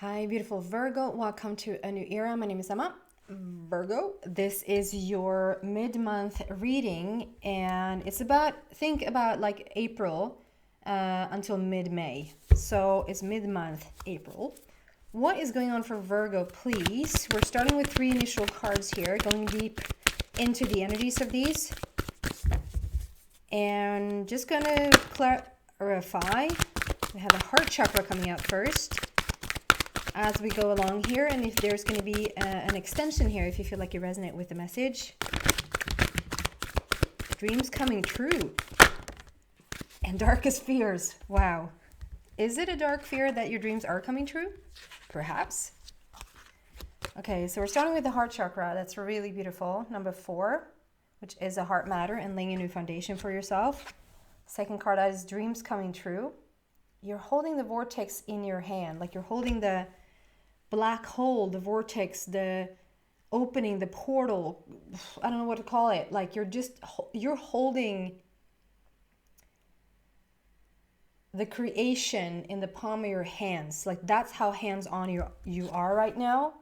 Hi, beautiful Virgo. Welcome to a new era. My name is Emma. Virgo, this is your mid-month reading, and it's think about like April until mid-May. So it's mid-month April. What is going on for Virgo, please? We're starting with 3 initial cards here, going deep into the energies of these. And just gonna clarify. We have the heart chakra coming out first as we go along here, and if there's going to be an extension here, if you feel like you resonate with the message. Dreams coming true. And darkest fears. Wow. Is it a dark fear that your dreams are coming true? Perhaps. Okay, so we're starting with the heart chakra. That's really beautiful. Number 4, which is a heart matter and laying a new foundation for yourself. Second card is dreams coming true. You're holding the vortex in your hand, like you're holding the black hole, the vortex, the opening, the portal. I don't know what to call it. Like you're holding the creation in the palm of your hands. Like that's how hands-on you are right now.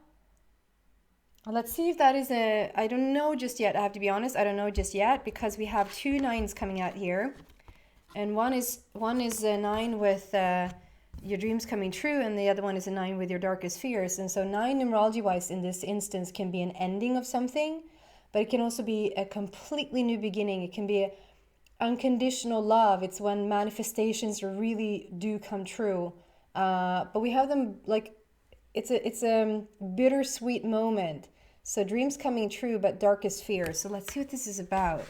Let's see if that is I don't know just yet. I have to be honest. I don't know just yet because we have 2 9s coming out here. And one is a 9 with your dreams coming true, and the other one is a 9 with your darkest fears. And so 9 numerology wise in this instance can be an ending of something, but it can also be a completely new beginning. It can be unconditional love. It's when manifestations really do come true. But we have them like it's a bittersweet moment. So dreams coming true, but darkest fears. So let's see what this is about.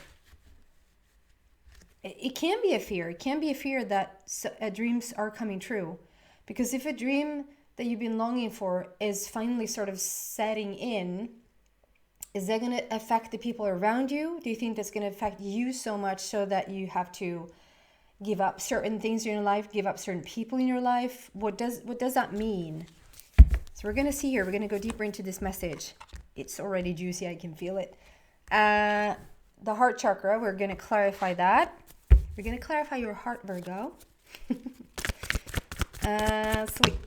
It can be a fear. It can be a fear that dreams are coming true. Because if a dream that you've been longing for is finally sort of setting in, is that going to affect the people around you? Do you think that's going to affect you so much so that you have to give up certain things in your life, give up certain people in your life? What does that mean? So we're going to see here. We're going to go deeper into this message. It's already juicy. I can feel it. The heart chakra, we're going to clarify that. We're going to clarify your heart, Virgo. Sweet.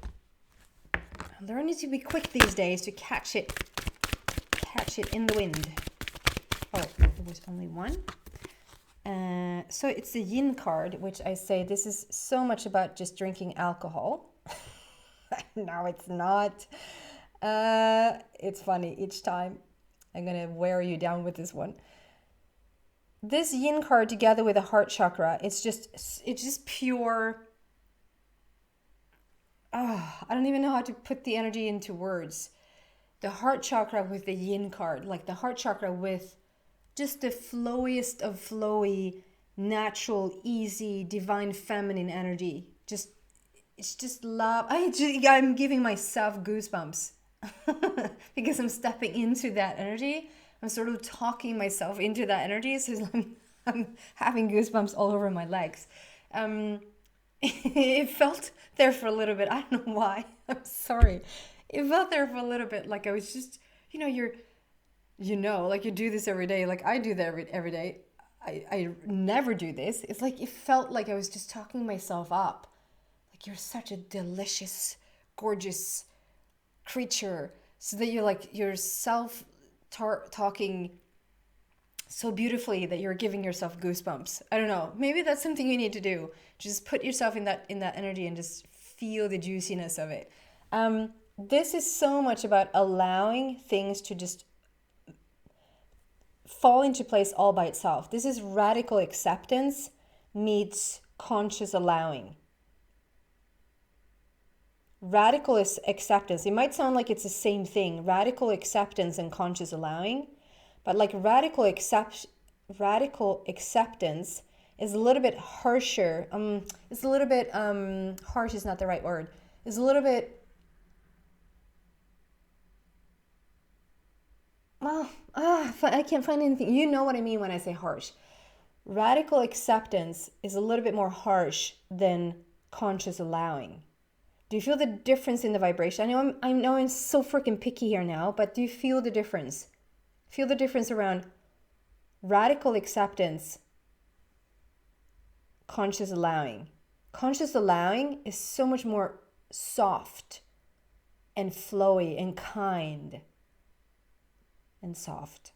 I'm learning to be quick these days to catch it in the wind. Oh, there was only one. So it's the yin card, which I say this is so much about just drinking alcohol. No, it's not. It's funny each time. I'm going to wear you down with this one. This yin card together with the heart chakra, it's just pure. I don't even know how to put the energy into words. The heart chakra with the yin card, like the heart chakra with just the flowiest of flowy, natural, easy, divine feminine energy. It's just love. I'm giving myself goosebumps because I'm stepping into that energy. I'm sort of talking myself into that energy, so I'm having goosebumps all over my legs. It felt there for a little bit. I don't know why. I'm sorry. It felt there for a little bit, like I was just, like you do this every day. Like I do that every day. I never do this. It's like it felt like I was just talking myself up. Like you're such a delicious, gorgeous creature, so that you're self talking so beautifully that you're giving yourself goosebumps. I don't know. Maybe that's something you need to do. Just put yourself in that energy and just feel the juiciness of it. This is so much about allowing things to just fall into place all by itself. This is radical acceptance meets conscious allowing. Radical acceptance. It might sound like it's the same thing, radical acceptance and conscious allowing, but like radical acceptance is a little bit harsher. It's a little bit harsh is not the right word. It's a little bit. Well, I can't find anything. You know what I mean when I say harsh. Radical acceptance is a little bit more harsh than conscious allowing. Do you feel the difference in the vibration? I know I'm so freaking picky here now, but do you feel the difference? Feel the difference around radical acceptance, conscious allowing. Conscious allowing is so much more soft. and flowy and kind and soft.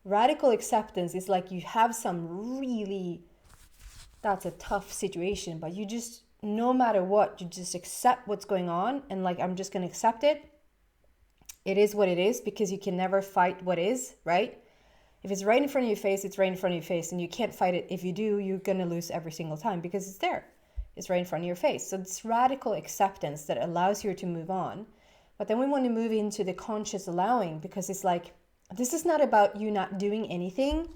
Radical acceptance is like you have some really, that's a tough situation, but you just, no matter what, you just accept what's going on, and like, I'm just going to accept it. It is what it is, because you can never fight what is, right? If it's right in front of your face, it's right in front of your face, and you can't fight it. If you do, you're going to lose every single time because it's there. It's right in front of your face. So it's radical acceptance that allows you to move on. But then we want to move into the conscious allowing, because it's like, this is not about you not doing anything.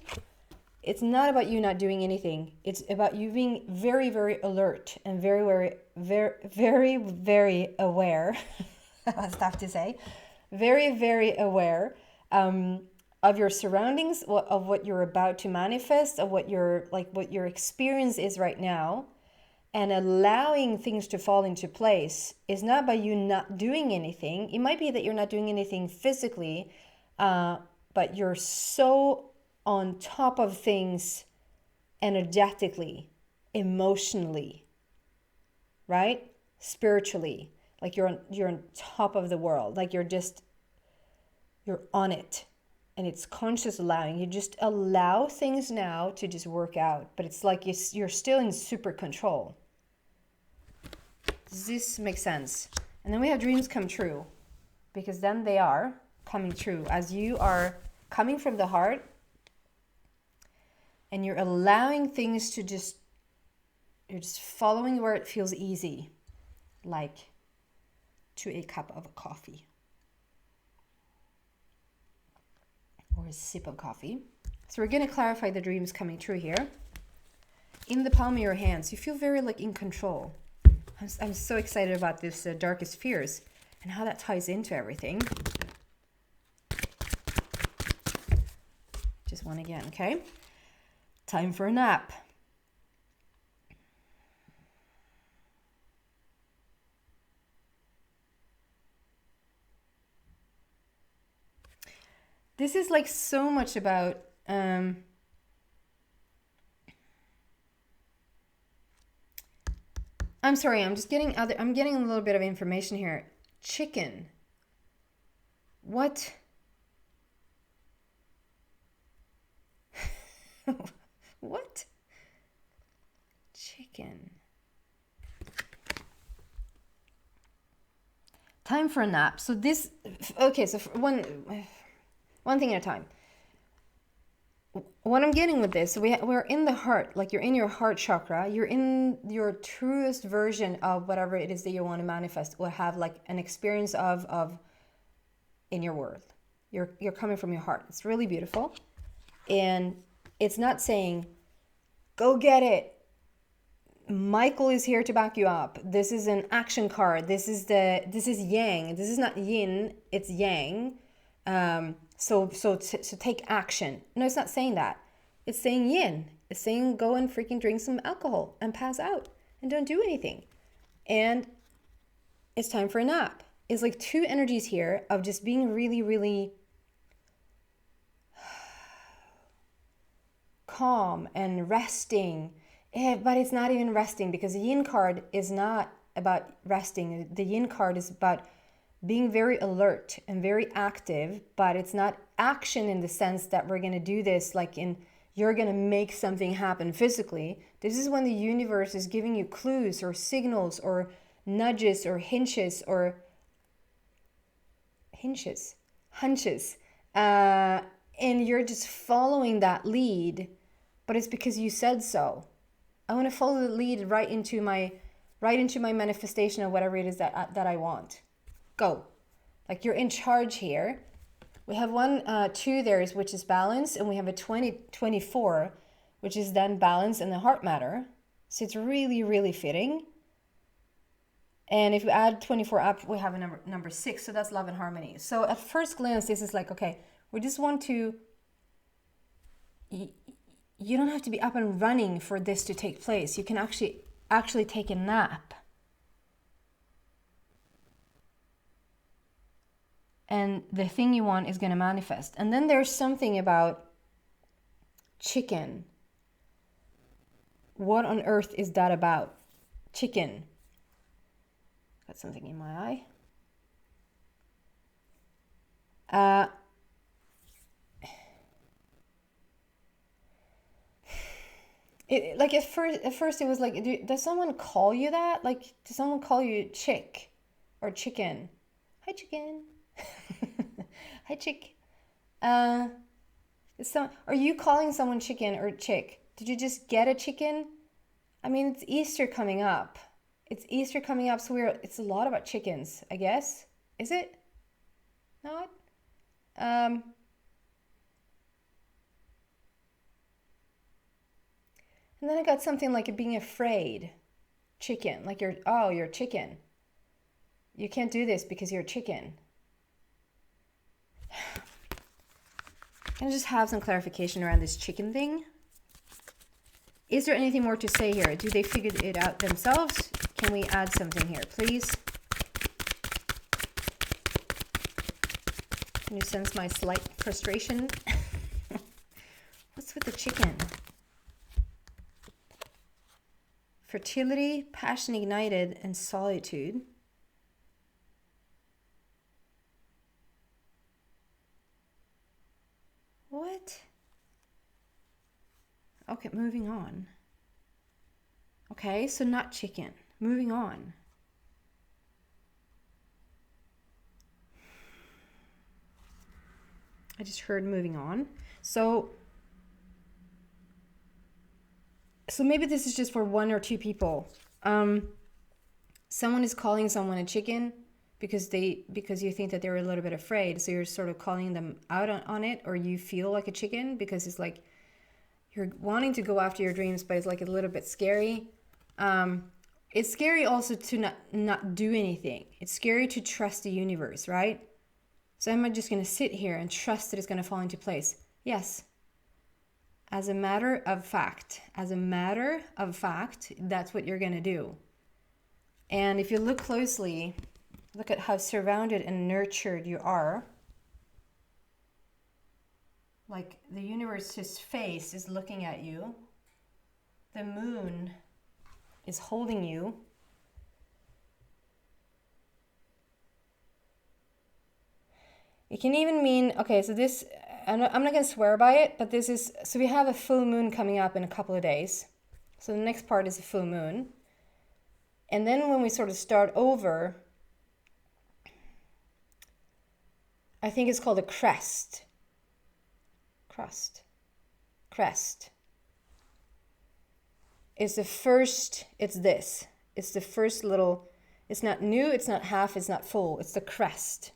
It's not about you not doing anything. It's about you being very, very alert and very, very, very, very, very aware. That's tough to say. Very, very aware of your surroundings, of what you're about to manifest, of what your experience is right now, and allowing things to fall into place is not by you not doing anything. It might be that you're not doing anything physically, but you're so on top of things energetically, emotionally, right? Spiritually, like you're on top of the world, like you're on it. And it's conscious allowing. You just allow things now to just work out, but it's like you're still in super control. Does this make sense? And then we have dreams come true, because then they are coming true as you are coming from the heart, and you're allowing things to you're just following where it feels easy, like to a cup of coffee or a sip of coffee. So we're going to clarify the dreams coming true here. In the palm of your hands, you feel very like in control. I'm so excited about this darkest fears and how that ties into everything. Just one again, okay? Time for a nap. This is like so much about I'm sorry, I'm getting a little bit of information here. Chicken. What? What? Chicken. Time for a nap. So this, okay, so one thing at a time. What I'm getting with this, so we're in the heart, like you're in your heart chakra, you're in your truest version of whatever it is that you want to manifest or have like an experience of in your world. You're coming from your heart. It's really beautiful. And it's not saying, go get it. Michael is here to back you up. This is an action card. This is yang. This is not yin, it's yang. So take action. No, it's not saying that. It's saying yin. It's saying go and freaking drink some alcohol and pass out and don't do anything. And it's time for a nap. It's like two energies here of just being really, really calm and resting. But it's not even resting, because the yin card is not about resting. The yin card is about being very alert and very active, but it's not action in the sense that we're going to do this like you're going to make something happen physically. This is when the universe is giving you clues or signals or nudges or hunches, and you're just following that lead, but it's because you said so. I want to follow the lead right into my manifestation of whatever it is that I want. Go. Like you're in charge here. We have 2 there, which is balance, and we have a 24, which is then balance and the heart matter. So it's really, really fitting. And if we add 24 up, we have a number 6. So that's love and harmony. So at first glance, this is like, okay, we just want to, you don't have to be up and running for this to take place. You can actually take a nap. And the thing you want is going to manifest. And then there's something about chicken. What on earth is that about? Chicken. Got something in my eye. Like at first it was like, does someone call you that? Like, does someone call you chick or chicken? Hi, chicken. Hi, chick. Are you calling someone chicken or chick? Did you just get a chicken? I mean, it's Easter coming up. It's Easter coming up, so it's a lot about chickens, I guess. Is it? Not? And then I got something like being afraid. Chicken. Like you're a chicken. You can't do this because you're a chicken. Can I just have some clarification around this chicken thing? Is there anything more to say here? Do they figure it out themselves? Can we add something here, please? Can you sense my slight frustration? What's with the chicken? Fertility, passion ignited, and solitude. What? Okay, moving on. Okay, so not chicken. Moving on. I just heard moving on. So maybe this is just for one or two people. Someone is calling someone a chicken because you think that they're a little bit afraid. So you're sort of calling them out on it, or you feel like a chicken because it's like you're wanting to go after your dreams, but it's like a little bit scary. It's scary also to not do anything. It's scary to trust the universe, right? So am I just going to sit here and trust that it's going to fall into place? Yes. As a matter of fact, that's what you're going to do. And if you look closely, look at how surrounded and nurtured you are. Like the universe's face is looking at you. The moon is holding you. It can even mean, okay, so this, I'm not going to swear by it, but this is, so we have a full moon coming up in a couple of days. So the next part is a full moon. And then when we sort of start over, I think it's called a crest. Crest. It's the first, it's this. It's the first little, it's not new, it's not half, it's not full. It's the crest.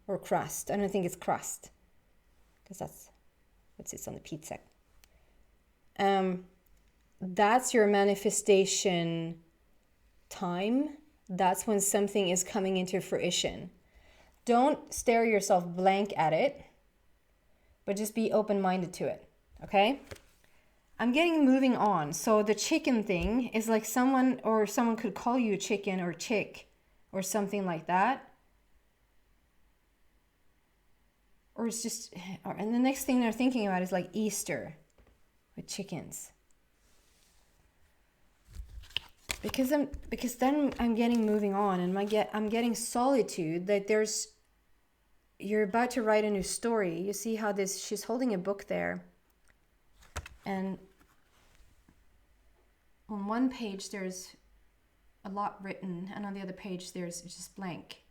Or crust. I don't think it's crust. Because that's what sits on the pizza. That's your manifestation time. That's when something is coming into fruition. Don't stare yourself blank at it, but just be open-minded to it, okay? I'm getting moving on. So the chicken thing is like someone could call you a chicken or chick or something like that. Or it's just, and the next thing they're thinking about is like Easter with chickens. Because then I'm getting moving on, and I'm getting solitude. That you're about to write a new story. You see how she's holding a book there, and on one page there's a lot written, and on the other page it's just blank.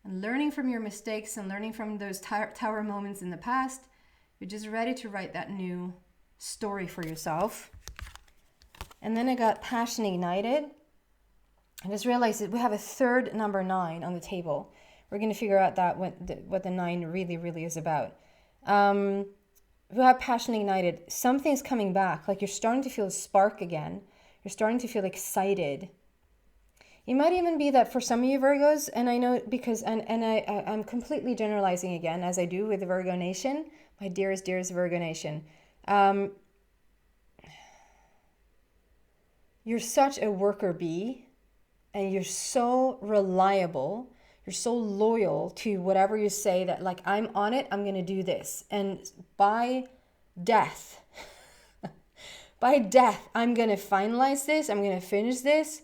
And learning from your mistakes and learning from those tower moments in the past, you're just ready to write that new story for yourself. And then I got passion ignited. I just realized that we have a third number 9 on the table. We're going to figure out what the 9 really, really is about. We have passion ignited. Something's coming back. Like you're starting to feel a spark again. You're starting to feel excited. It might even be that for some of you Virgos, and I know because, I'm completely generalizing again, as I do with the Virgo Nation, my dearest Virgo Nation. You're such a worker bee, and you're so reliable, you're so loyal to whatever you say that like, I'm on it, I'm going to do this. And by death, I'm going to finalize this, I'm going to finish this.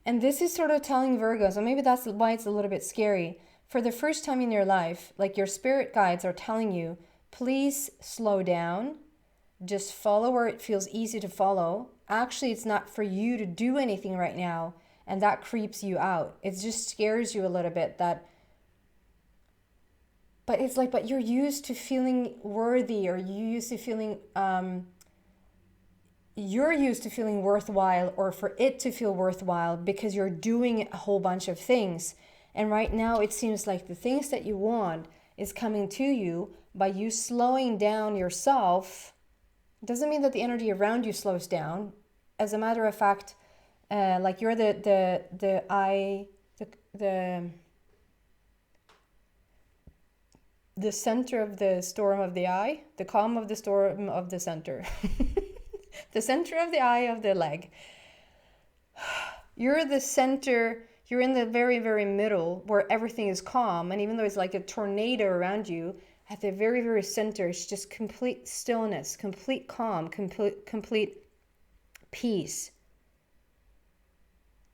And this is sort of telling Virgo, so maybe that's why it's a little bit scary. for the first time in your life, like your spirit guides are telling you, please slow down. Just follow where it feels easy to follow. Actually, it's not for you to do anything right now, and that creeps you out. It just scares you a little bit that, but it's like, but you're used to feeling worthy, or you're used to feeling worthwhile, or for it to feel worthwhile because you're doing a whole bunch of things. And right now it seems like the things that you want is coming to you by you slowing down yourself. It doesn't mean that the energy around you slows down. As a matter of fact, like you're the center of the storm of the eye, the calm of the storm of the center. The center of the eye of the leg. You're the center, you're in the very, very middle where everything is calm. And even though it's like a tornado around you, at the very, very center, it's just complete stillness, complete calm, complete peace.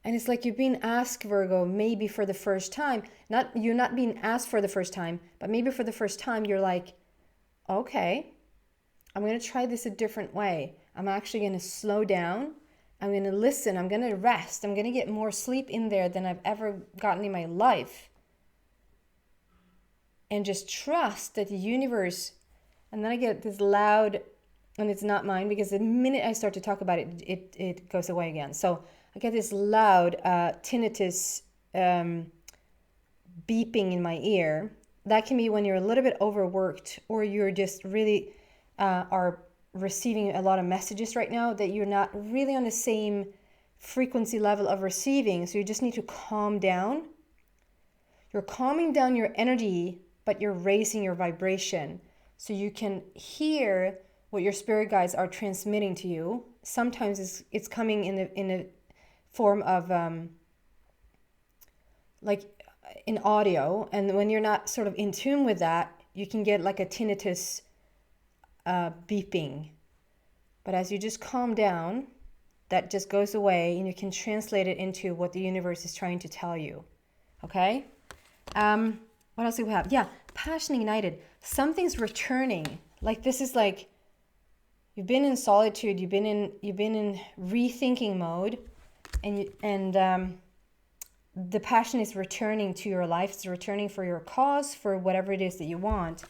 And it's like you're being asked, Virgo, maybe for the first time. You're not being asked for the first time, but maybe for the first time you're like, okay, I'm going to try this a different way. I'm actually going to slow down. I'm going to listen. I'm going to rest. I'm going to get more sleep in there than I've ever gotten in my life. And just trust that the universe, and then I get this loud, and it's not mine because the minute I start to talk about it, it goes away again. So I get this loud tinnitus beeping in my ear. That can be when you're a little bit overworked, or you're just really are receiving a lot of messages right now that you're not really on the same frequency level of receiving. So you just need to calm down. You're calming down your energy, but you're raising your vibration so you can hear what your spirit guides are transmitting to you. Sometimes it's coming in a form of like in audio, and when you're not sort of in tune with that, you can get like a tinnitus beeping. But as you just calm down, that just goes away, and you can translate it into what the universe is trying to tell you. Okay? What else do we have? Yeah, passion ignited. Something's returning. Like this is like you've been in solitude, you've been in rethinking mode, and the passion is returning to your life. It's returning for your cause, for whatever it is that you want.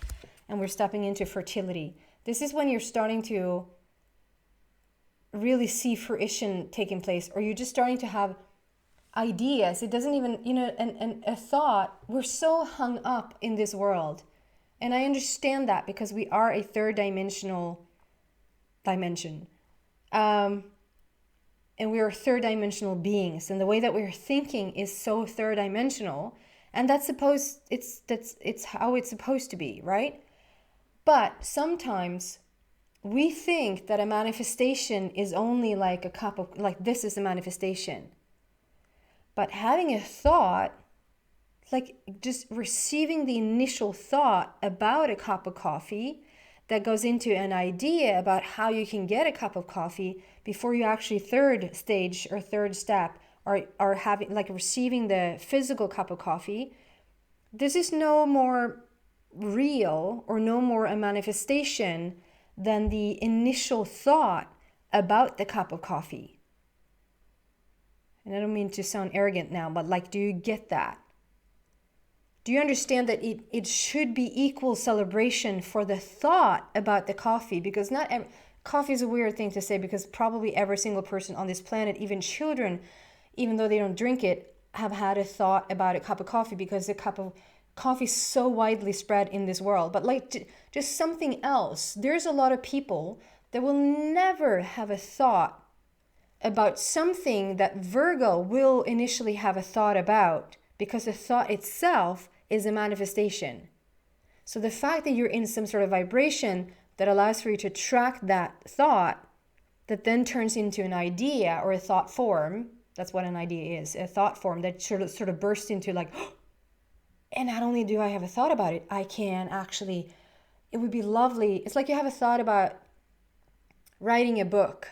And we're stepping into fertility. This is when you're starting to really see fruition taking place, or you're just starting to have ideas. It doesn't even, and a thought. We're so hung up in this world. And I understand that because we are a third dimensional dimension. And we are third dimensional beings. And the way that we're thinking is so third dimensional. And it's how it's supposed to be, right? But sometimes we think that a manifestation is only like a cup of, like this is a manifestation. But having a thought, like just receiving the initial thought about a cup of coffee that goes into an idea about how you can get a cup of coffee before you actually third stage or third step are having, like receiving the physical cup of coffee. This is no more real or no more a manifestation than the initial thought about the cup of coffee. And I don't mean to sound arrogant now, but like, do you get that? Do you understand that it should be equal celebration for the thought about the coffee? Because coffee is a weird thing to say, because probably every single person on this planet, even children, even though they don't drink it, have had a thought about a cup of coffee, because a cup of coffee is so widely spread in this world. But like just something else. There's a lot of people that will never have a thought about something that Virgo will initially have a thought about, because the thought itself is a manifestation. So the fact that you're in some sort of vibration that allows for you to track that thought, that then turns into an idea or a thought form. That's what an idea is, a thought form that sort of bursts into like, and not only do I have a thought about it, I can actually, it would be lovely. It's like you have a thought about writing a book.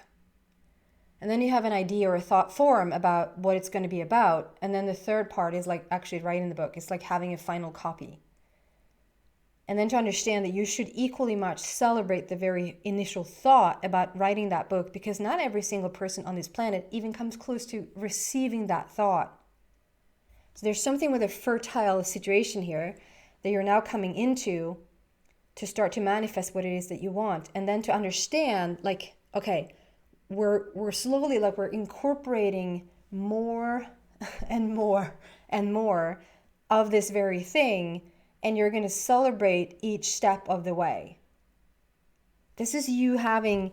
And then you have an idea or a thought form about what it's going to be about. And then the third part is like actually writing the book. It's like having a final copy. And then to understand that you should equally much celebrate the very initial thought about writing that book, because not every single person on this planet even comes close to receiving that thought. So there's something with a fertile situation here that you're now coming into to start to manifest what it is that you want. And then to understand, like, okay, we're slowly, like, we're incorporating more and more and more of this very thing, and you're going to celebrate each step of the way. This is you having,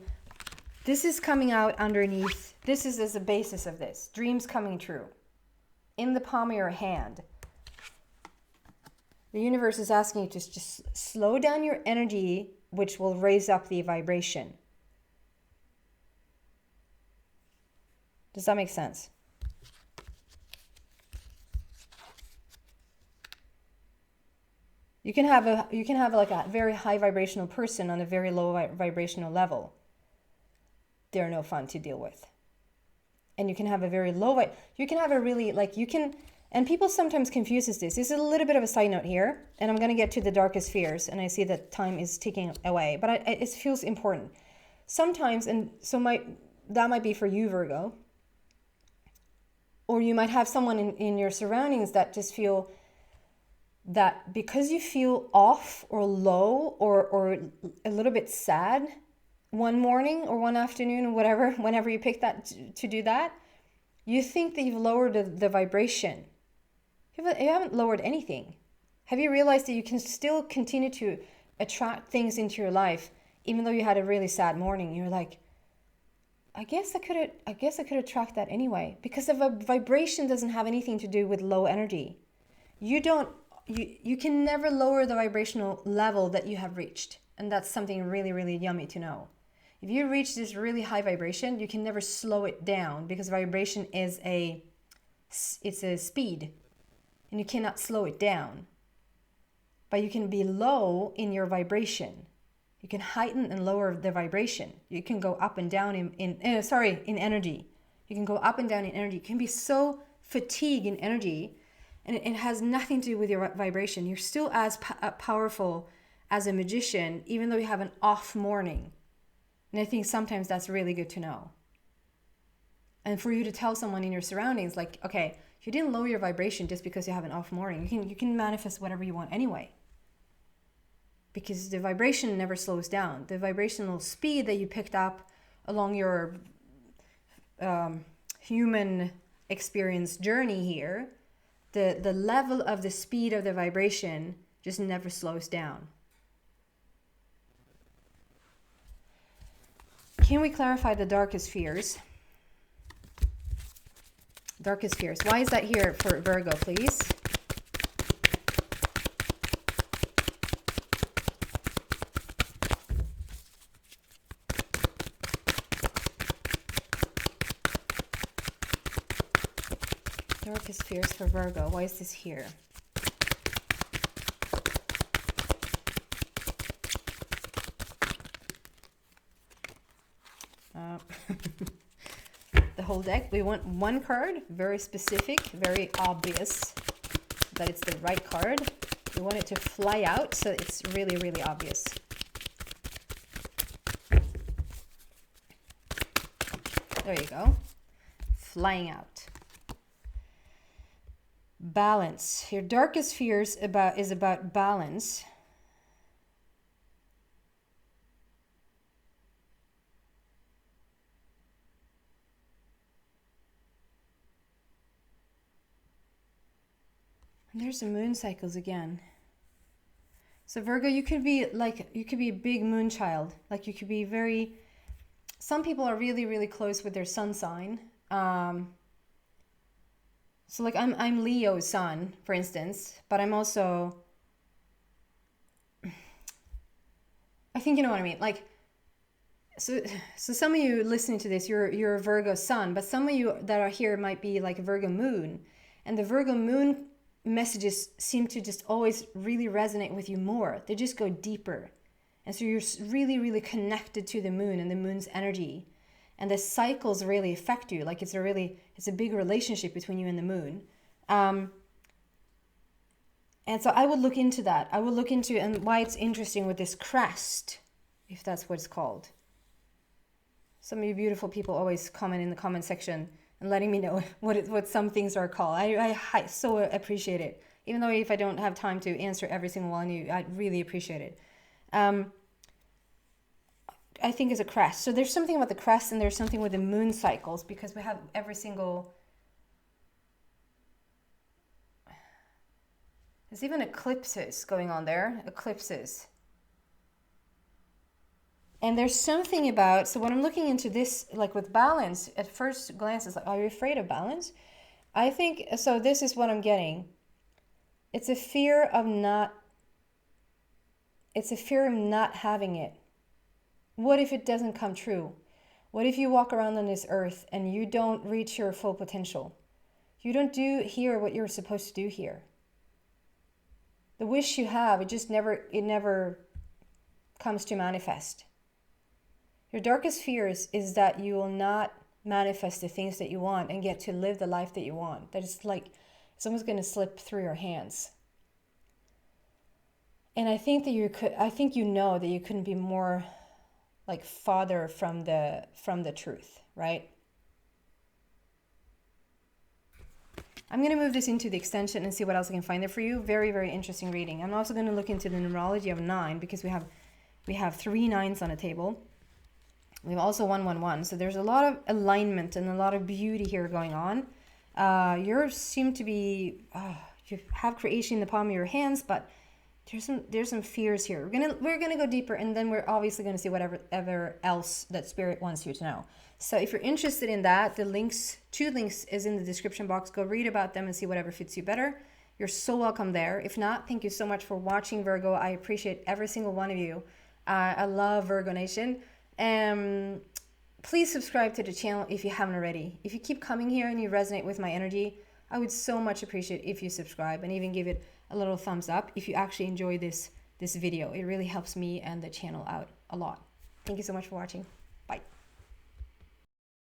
this is coming out underneath, this is as a basis of this. Dreams coming true. In the palm of your hand. The universe is asking you to just slow down your energy, which will raise up the vibration. Does that make sense? You can have like a very high vibrational person on a very low vibrational level. They're no fun to deal with. And you can have a very low, you can have a really, like, you can, and people sometimes confuses this. This is a little bit of a side note here, and I'm going to get to the darkest fears, and I see that time is ticking away, but it feels important. Sometimes, and so that might be for you, Virgo, or you might have someone in your surroundings that just feel that because you feel off or low or a little bit sad one morning or one afternoon or whatever, whenever you pick that to do that, you think that you've lowered the vibration. You haven't lowered anything. Have you realized that you can still continue to attract things into your life even though you had a really sad morning? You're like, I guess I could attract that anyway, because the vibration doesn't have anything to do with low energy. You can never lower the vibrational level that you have reached, and that's something really, really yummy to know. If you reach this really high vibration, you can never slow it down, because vibration is it's a speed, and you cannot slow it down. But you can be low in your vibration. You can heighten and lower the vibration. You can go up and down in energy. You can go up and down in energy. You can be so fatigued in energy, and it has nothing to do with your vibration. You're still as powerful as a magician, even though you have an off morning. And I think sometimes that's really good to know. And for you to tell someone in your surroundings, like, okay, you didn't lower your vibration just because you have an off morning. You can manifest whatever you want anyway. Because the vibration never slows down. The vibrational speed that you picked up along your human experience journey here, the level of the speed of the vibration just never slows down. Can we clarify the darkest fears? Darkest fears. Why is that here for Virgo, please? Darkest fears for Virgo. Why is this here? The whole deck. We want one card, very specific, very obvious that it's the right card. We want it to fly out so it's really, really obvious. There you go. Flying out. Balance. Your darkest fears is about balance. And there's the moon cycles again. So Virgo, you could be a big moon child. Like, you could be very, some people are really, really close with their sun sign. So like I'm Leo's sun, for instance, but I'm also, I think you know what I mean. Like, so some of you listening to this, you're a Virgo sun, but some of you that are here might be like a Virgo moon, and the Virgo moon messages seem to just always really resonate with you more. They just go deeper, and so you're really, really connected to the moon and the moon's energy. and the cycles really affect you. Like it's a big relationship between you and the moon. And so I would look into that. I would look into and why it's interesting with this crest, if that's what it's called. Some of you beautiful people always comment in the comment section and letting me know what some things are called. I so appreciate it. Even though if I don't have time to answer every single one of you, I really appreciate it. I think it's a crest. So there's something about the crest, and there's something with the moon cycles, because we have every single... There's even eclipses going on there. Eclipses. And there's something about... So when I'm looking into this, like with balance, at first glance, it's like, are you afraid of balance? I think... So this is what I'm getting. It's a fear of not... It's a fear of not having it. What if it doesn't come true? What if you walk around on this earth and you don't reach your full potential? You don't do here what you're supposed to do here. The wish you have, it never comes to manifest. Your darkest fears is that you will not manifest the things that you want and get to live the life that you want. That it's like someone's going to slip through your hands. And I think that you know that you couldn't be more like farther from the truth, right? I'm going to move this into the extension and see what else I can find there for you. Very, very interesting reading. I'm also going to look into the numerology of 9, because we have 3 9s on the table. We have also 111. So there's a lot of alignment and a lot of beauty here going on. You seem to be you have creation in the palm of your hands, but there's some fears here. We're gonna go deeper, and then we're obviously gonna see whatever else that spirit wants you to know. So if you're interested in that, the links, 2 links is in the description box. Go read about them and see whatever fits you better. You're so welcome there. If not, thank you so much for watching, Virgo. I appreciate every single one of you. I love Virgo Nation. Please subscribe to the channel if you haven't already. If you keep coming here and you resonate with my energy, I would so much appreciate if you subscribe and even give it a little thumbs up if you actually enjoy this video. It really helps me and the channel out a lot. Thank you so much for watching. Bye.